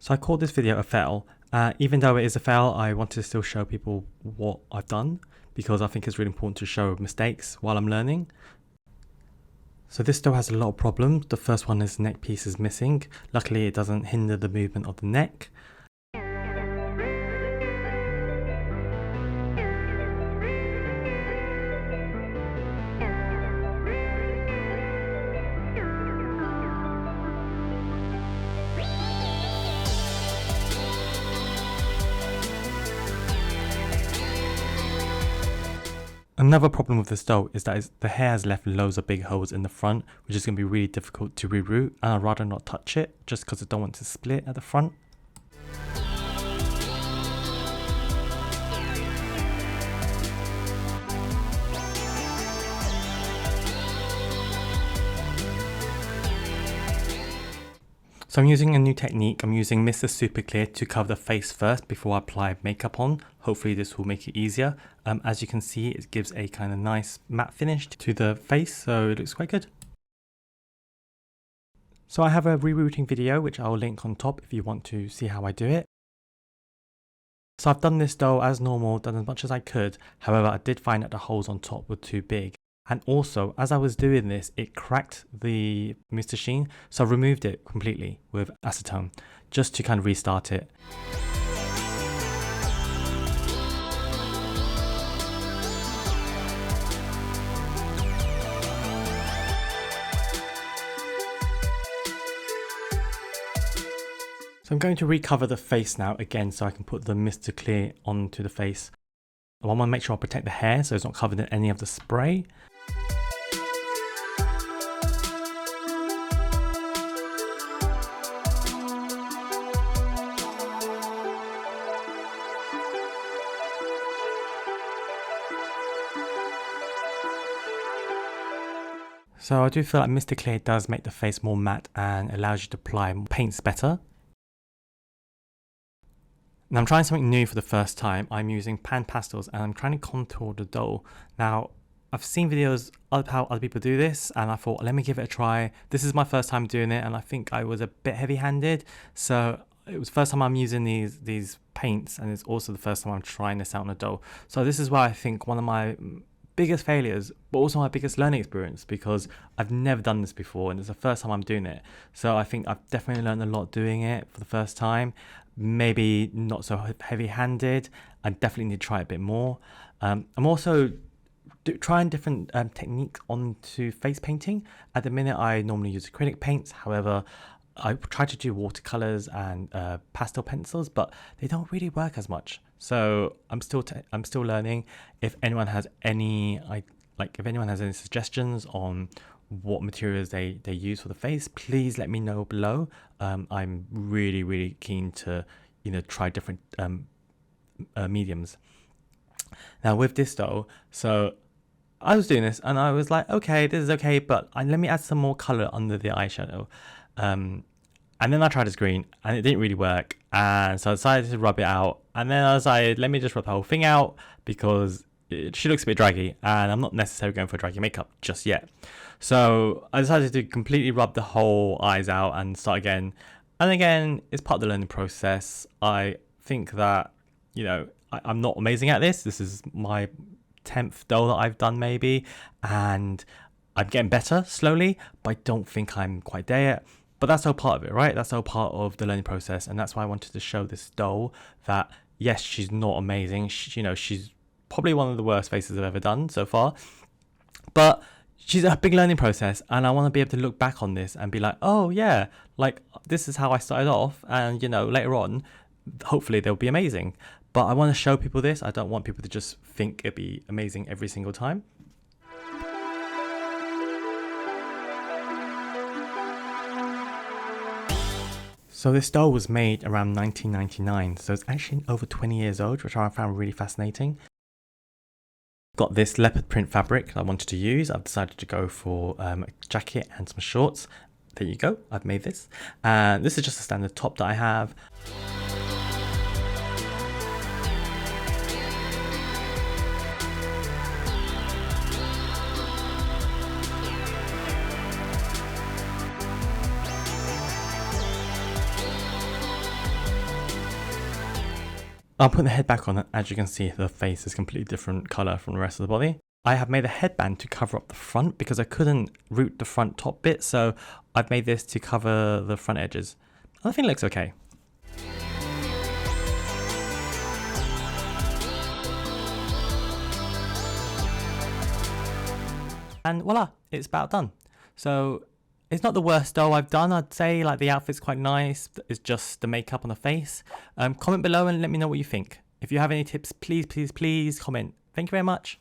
So I called this video a fail. Even though it is a fail, I wanted to still show people what I've done because I think it's really important to show mistakes while I'm learning. So this dough has a lot of problems. The first one is the neck piece is missing. Luckily it doesn't hinder the movement of the neck. Another problem with this dough is that the hair has left loads of big holes in the front, which is going to be really difficult to reroute, and I'd rather not touch it just because I don't want to split at the front. So I'm using a new technique. I'm using Mr. Super Clear to cover the face first before I apply makeup on. Hopefully this will make it easier. As you can see, it gives a kind of nice matte finish to the face, so it looks quite good. So I have a rerouting video which I'll link on top if you want to see how I do it. So I've done this dough as normal, done as much as I could. However, I did find that the holes on top were too big. And also, as I was doing this, it cracked the Mr. Sheen, so I removed it completely with acetone, just to kind of restart it. So I'm going to recover the face now again so I can put the Mr. Clear onto the face. I want to make sure I protect the hair so it's not covered in any of the spray. So I do feel like Mr. Clear does make the face more matte and allows you to apply paints better. Now I'm trying something new for the first time. I'm using pan pastels and I'm trying to contour the dough. Now I've seen videos of how other people do this and I thought, let me give it a try. This is my first time doing it and I think I was a bit heavy-handed. So it was the first time I'm using these paints, and it's also the first time I'm trying this out on a dough. So this is why I think one of my biggest failures, but also my biggest learning experience, because I've never done this before and it's the first time I'm doing it. So I think I've definitely learned a lot doing it for the first time. Maybe not so heavy-handed. I definitely need to try it a bit more. I'm also trying different techniques onto face painting. At the minute I normally use acrylic paints, however I try to do watercolors and pastel pencils, but they don't really work as much. So I'm still learning. If anyone has any suggestions on what materials they use for the face, please let me know below. I'm really keen to try different mediums. Now with this dough, so I was doing this and I was like, okay, this is okay, but let me add some more color under the eyeshadow. And then I tried this green and it didn't really work, and so I decided to rub it out, and then I was like, let me just rub the whole thing out because she looks a bit draggy and I'm not necessarily going for draggy makeup just yet. So I decided to completely rub the whole eyes out and start again. And again, it's part of the learning process. I think that, I'm not amazing at this. This is my 10th dough that I've done maybe, and I'm getting better slowly, but I don't think I'm quite there yet. But that's all part of it, right? That's all part of the learning process, and that's why I wanted to show this doll that, yes, she's not amazing. She's probably one of the worst faces I've ever done so far, but she's a big learning process, and I want to be able to look back on this and be like, oh yeah, like this is how I started off, and later on, hopefully they'll be amazing. But I want to show people this. I don't want people to just think it'd be amazing every single time. So this doll was made around 1999, so it's actually over 20 years old, which I found really fascinating. Got this leopard print fabric I wanted to use. I've decided to go for a jacket and some shorts. There you go, I've made this. And this is just a standard top that I have. I'll put the head back on. As you can see, the face is completely different color from the rest of the body. I have made a headband to cover up the front because I couldn't root the front top bit, so I've made this to cover the front edges. I think it looks okay. And voila, it's about done. So it's not the worst doll I've done, I'd say. Like, the outfit's quite nice. It's just the makeup on the face. Comment below and let me know what you think. If you have any tips, please comment. Thank you very much.